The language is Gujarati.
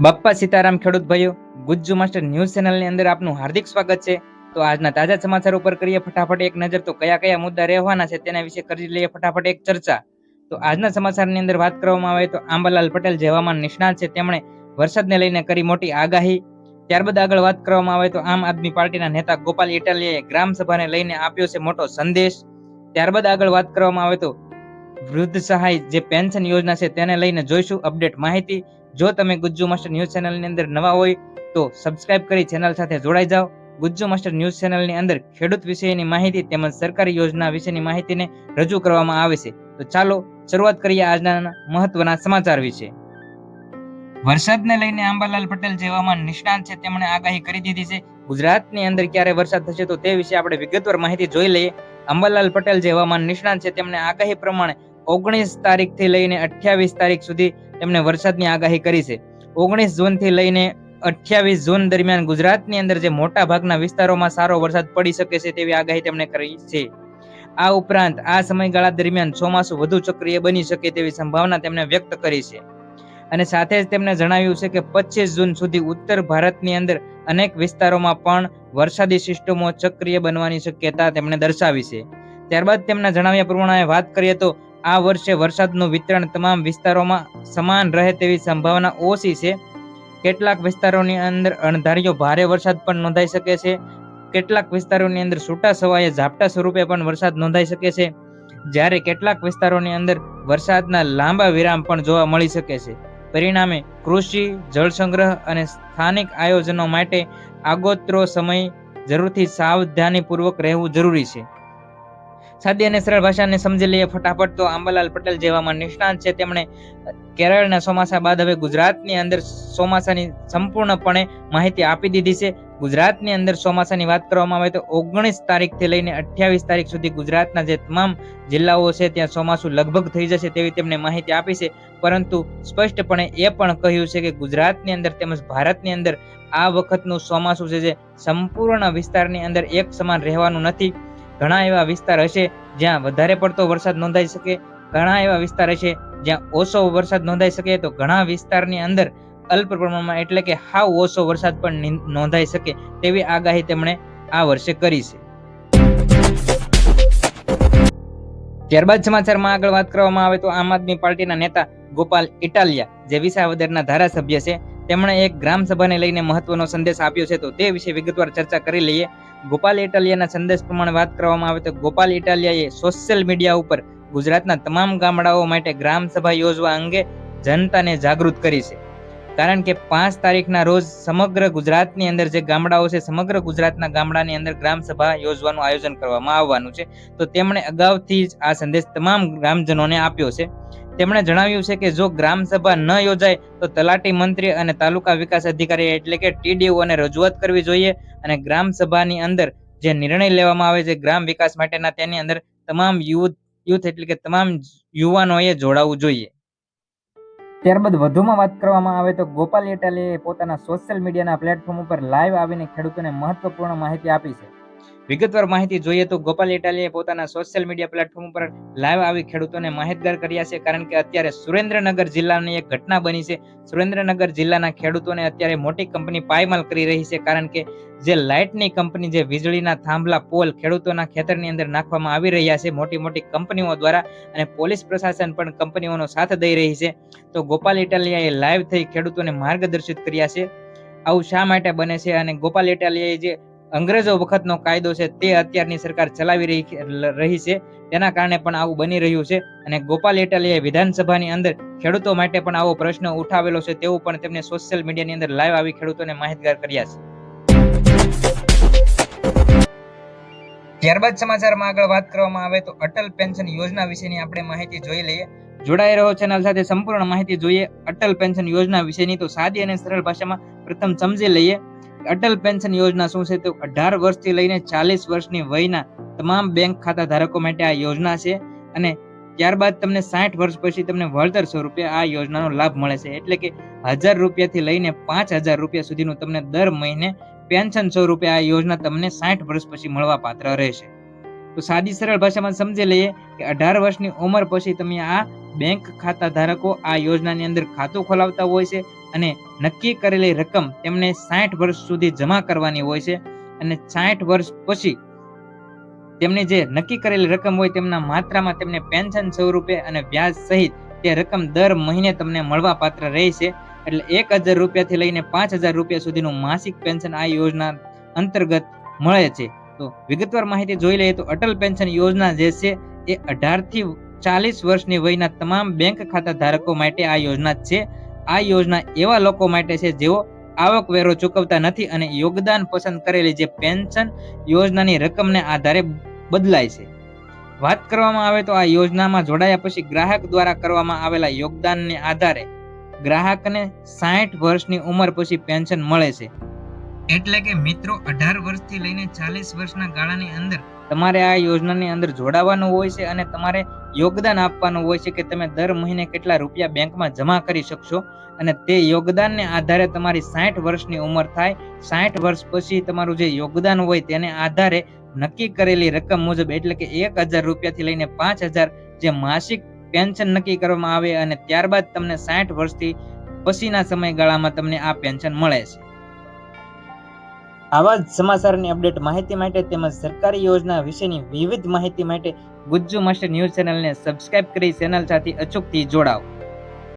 બાપ્પા સીતારામ ખેડૂત ભાઈઓ, ગુજ્જુ માસ્ટર ન્યૂઝ ચેનલની અંદર આપનું હાર્દિક સ્વાગત છે. તો આજના તાજા સમાચાર ઉપર કરીએ ફટાફટ એક નજર. તો કયા કયા મુદ્દા રહેવાના છે તેના વિશે કરી લઈએ ફટાફટ એક ચર્ચા. તો આજના સમાચારની અંદર વાત કરવામાં આવે તો આંબાલાલ પટેલ જે હવામાન નિષ્ણાત છે તેમણે વરસાદને લઈને કરી મોટી આગાહી. ત્યારબાદ આગળ વાત કરવામાં આવે તો આમ આદમી પાર્ટીના નેતા ગોપાલ ઇટાલિયાએ ગ્રામ સભાને લઈને આપ્યો છે મોટો સંદેશ. ત્યારબાદ આગળ વાત કરવામાં આવે તો વૃદ્ધ સહાય જે પેન્શન યોજના છે તેને લઈને જોઈશું અપડેટ માહિતી. જો તમે ગુજ્જુ માસ્ટર ન્યૂઝ ચેનલની અંદર નવા હોય તો સબસ્ક્રાઇબ કરી ચેનલ સાથે જોડાઈ જાઓ. ગુજ્જુ માસ્ટર ન્યૂઝ ચેનલની અંદર ખેડૂત વિશેની માહિતી તેમજ સરકારી યોજના વિશેની માહિતીને રજૂ કરવામાં આવે છે. તો ચાલો શરૂઆત કરીએ આજના મહત્વના સમાચાર વિશે. વરસાદને લઈને આંબાલાલ પટેલ જે હવામાન નિષ્ણાંત છે તેમણે આગાહી કરી દીધી છે. ગુજરાતની અંદર ક્યારે વરસાદ થશે તો તે વિશે આપણે વિગતવાર માહિતી જોઈ લઈએ. આંબાલાલ પટેલ જે હવામાન નિષ્ણાંત છે તેમણે આગાહી પ્રમાણે 19 તારીખથી લઈને 28 તારીખ સુધી તેમણે વરસાદની આગાહી કરી છે. 19 જૂનથી લઈને 28 જૂન દરમિયાન ગુજરાતની અંદર જે મોટા ભાગના વિસ્તારોમાં સારો વરસાદ પડી શકે છે તેવી આગાહી તેમણે કરી છે. આ ઉપરાંત આ સમયગાળા દરમિયાન ચોમાસું વધુ સક્રિય બની શકે તેવી સંભાવના તેમણે વ્યક્ત કરી છે. અને સાથે જ તેમણે જણાવ્યું છે કે 25 જૂન સુધી ઉત્તર ભારતની અંદર અનેક વિસ્તારોમાં પણ વરસાદી સિસ્ટમો સક્રિય બનવાની શક્યતા તેમણે દર્શાવી છે. ત્યારબાદ તેમના જણાવ્યા પ્રમાણે વાત કરીએ તો આ વર્ષે વરસાદનું વિતરણ તમામ વિસ્તારોમાં સમાન રહે તેવી સંભાવના ઓછી છે. કેટલાક વિસ્તારોની અંદર અણધાર્યો ભારે વરસાદ પણ નોંધાઈ શકે છે. કેટલાક વિસ્તારોની અંદર છૂટા છવાયા ઝાપટા સ્વરૂપે પણ વરસાદ નોંધાઈ શકે છે. જ્યારે કેટલાક વિસ્તારોની અંદર વરસાદના લાંબા વિરામ પણ જોવા મળી શકે છે. પરિણામે કૃષિ, જળ સંગ્રહ અને સ્થાનિક આયોજનો માટે આગોતરો સમય જરૂરથી સાવધાનીપૂર્વક રહેવું જરૂરી છે. સાદી અને સરળ ભાષાને સમજી લઈએ ફટાફટ. તો આંબાલાલ પટેલ જે હવામાન નિષ્ણાંત છે તેમણે કેરળના ચોમાસા બાદ હવે ગુજરાતની અંદર ચોમાસાની સંપૂર્ણપણે માહિતી આપી દીધી છે. ગુજરાતની અંદર ચોમાસાની વાત કરવામાં આવે તો 19 તારીખથી લઈને 28 તારીખ સુધી ગુજરાતના જે તમામ જિલ્લાઓ છે ત્યાં ચોમાસું લગભગ થઈ જશે તેવી તેમને માહિતી આપી છે. પરંતુ સ્પષ્ટપણે એ પણ કહ્યું છે કે ગુજરાતની અંદર તેમજ ભારતની અંદર આ વખતનું ચોમાસું છે જે સંપૂર્ણ વિસ્તારની અંદર એક સમાન રહેવાનું નથી. ઘણા એવા વિસ્તાર હશે જ્યાં વધારે પડતો વરસાદ નોંધાઈ શકે, ઘણા એવા વિસ્તાર હશે જ્યાં ઓછો વરસાદ નોંધાઈ શકે, તો ઘણા વિસ્તારની અંદર અલ્પ પ્રમાણમાં એટલે કે હાવ ઓછો વરસાદ પણ નોંધાઈ શકે તેવી આગાહી તેમણે આ વર્ષે કરી છે. ત્યારબાદ સમાચારમાં આગળ વાત કરવામાં આવે તો આમ આદમી પાર્ટીના નેતા ગોપાલ ઇટાલિયા જે વિસાવદરના ધારાસભ્ય છે તેમણે એક ગ્રામ સભાને લઈને મહત્વનો સંદેશ આપ્યો છે. તો તે વિશે વિગતવાર ચર્ચા કરી લઈએ. ગોપાલ ઇટાલિયાના સંદેશ પ્રમાણે વાત કરવામાં આવે તો ગોપાલ ઇટાલિયાએ સોશિયલ મીડિયા ઉપર ગુજરાતના તમામ ગામડાઓ માટે ગ્રામ સભા યોજવા અંગે જનતાને જાગૃત કરી છે. કારણ કે 5 તારીખના રોજ સમગ્ર ગુજરાતની અંદર જે ગામડાઓ છે સમગ્ર ગુજરાતના ગામડાની અંદર ગ્રામ સભા યોજવાનું આયોજન કરવામાં આવવાનું છે. તો તેમણે અગાઉથી જ આ સંદેશ તમામ ગ્રામજનોને આપ્યો છે. તેમણે જણાવ્યું છે કે જો ગ્રામ સભા ન યોજાય તો તલાટી મંત્રી અને તાલુકા વિકાસ અધિકારી એટલે કે TDOને રજૂઆત કરવી જોઈએ. અને ગ્રામ સભાની અંદર જે નિર્ણય લેવામાં આવે છે ગ્રામ વિકાસ માટેના તેની અંદર તમામ યુથ એટલે કે તમામ યુવાનોએ જોડાવું જોઈએ. ત્યારબાદ વધુમાં વાત કરવામાં આવે તો ગોપાલ ઇટાલિયાએ પોતાના સોશિયલ મીડિયાના પ્લેટફોર્મ ઉપર લાઈવ આવીને ખેડૂતોને મહત્વપૂર્ણ માહિતી આપી છે. વિગતવાર માહિતી જોઈએ તો ગોપાલ ઇટાલિયાએ પોતાના સોશિયલ મીડિયા પ્લેટફોર્મ ઉપર લાઈવ આવી ખેડૂતોને માહિતગાર કર્યા છે. કારણ કે અત્યારે સુરેન્દ્રનગર જિલ્લાની એક ઘટના બની છે. સુરેન્દ્રનગર જિલ્લાના ખેડૂતોને અત્યારે મોટી કંપની પાયમાલ કરી રહી છે. કારણ કે જે લાઇટની કંપની જે વીજળીના થાંભલા પોલ ખેડૂતોના ખેતરની અંદર નાખવામાં આવી રહ્યા છે મોટી મોટી કંપનીઓ દ્વારા, અને પોલીસ પ્રશાસન પણ કંપનીઓનો સાથ દઈ રહી છે. તો ગોપાલ ઇટાલિયાએ લાઈવ થઈ ખેડૂતોને માર્ગદર્શિત કર્યા છે. આવું શા માટે બને છે અને ગોપાલ ઇટાલિયાએ જે અંગ્રેજો વખતનો કાયદો છે તે અત્યારની સરકાર ચલાવી રહી છે તેના કારણે પણ આવું બની રહ્યું છે. અને ગોપાલ ઇટાલિયાએ વિધાનસભાની અંદર ખેડૂતો માટે પણ આવો પ્રશ્ન ઉઠાવેલો છે તેવું પણ તેમને સોશિયલ મીડિયાની અંદર લાઈવ આવી ખેડૂતોને માહિતગાર કર્યા છે. ત્યારબાદ સમાચારમાં આગળ વાત કરવામાં આવે તો અટલ પેન્શન યોજના વિશેની આપણે માહિતી જોઈ લઈએ. જોડાઈ રહ્યો ચેનલ સાથે સંપૂર્ણ માહિતી જોઈએ અટલ પેન્શન યોજના વિશેની. તો સાદી અને સરળ ભાષામાં પ્રથમ સમજી લઈએ અટલ પેન્શન યોજના શું છે. તો 18 વર્ષથી લઈને 40 વર્ષની વયના તમામ બેંક ખાતા ધારકો માટે આ યોજના છે. અને ત્યારબાદ તમને 60 વર્ષ પછી તમને વળતર સ્વરૂપે આ યોજનાનો લાભ મળે છે. એટલે કે 1000 રૂપિયાથી લઈને 5000 રૂપિયા સુધીનું તમને દર મહિને પેન્શન સ્વરૂપે આ યોજના તમને 60 વર્ષ પછી મળવા પાત્ર રહેશે. તો સાદી સરળ ભાષામાં સમજી લઈએ કે 18 વર્ષની ઉંમર પછી તમે આ બેંક ખાતા ધારકો આ યોજનાની અંદર ખાતું ખોલાવતા હોય છે. અને નક્કી કરેલી રકમ તેમને 60 વર્ષ સુધી જમા કરવાની હોય છે અને 60 વર્ષ પછી તેમની જે નક્કી કરેલી રકમ હોય તેમના માત્રામાં તેમને પેન્શન સ્વરૂપે અને વ્યાજ સહિત તે રકમ દર મહિને તમને મળવા પાત્ર રહેશે. એટલે 1000 રૂપિયાથી લઈને 5000 રૂપિયા સુધીનું માસિક પેન્શન આ યોજના અંતર્ગત મળે છે. તો વિગતવાર માહિતી જોઈ લઈએ તો અટલ પેન્શન યોજના જે છે એ 18 થી 40 વર્ષની વયના તમામ બેંક ખાતા ધારકો માટે આ યોજના છે. આ યોજના એવા લોકો માટે છે જેઓ આવકવેરો ચૂકવતા નથી અને યોગદાન પસંદ કરેલી જે પેન્શન યોજનાની રકમને આધારે બદલાય છે. વાત કરવામાં આવે તો આ યોજનામાં જોડાયા પછી ગ્રાહક દ્વારા કરવામાં આવેલા યોગદાનને આધારે ગ્રાહકને 60 વર્ષની ઉંમર પછી પેન્શન મળે છે. એટલે કે મિત્રો 18 વર્ષથી લઈને 40 વર્ષના ગાળાની અંદર તમારે આ યોજનાની અંદર જોડાવાનું હોય છે અને તમારે યોગદાન આપવાનું હોય છે કે તમે દર મહિને કેટલા રૂપિયા બેંકમાં જમા કરી શકશો અને તે યોગદાનને આધારે તમારી 60 વર્ષની ઉંમર થાય. 60 વર્ષ પછી તમારું જે યોગદાન હોય તેને આધારે નક્કી કરેલી રકમ મુજબ એટલે કે 1000 રૂપિયાથી લઈને 5000 જે માસિક પેન્શન નક્કી કરવામાં આવે અને ત્યારબાદ તમને 60 વર્ષથી પછીના સમયગાળામાં તમને આ પેન્શન મળે છે. આવા જ સમાચારની અપડેટ માહિતી માટે તેમજ સરકારી યોજના વિશેની વિવિધ માહિતી માટે ગુજ્જુ માસ્ટર ન્યૂઝ ચેનલને સબસ્ક્રાઇબ કરી ચેનલ સાથે અચૂકથી જોડાઓ.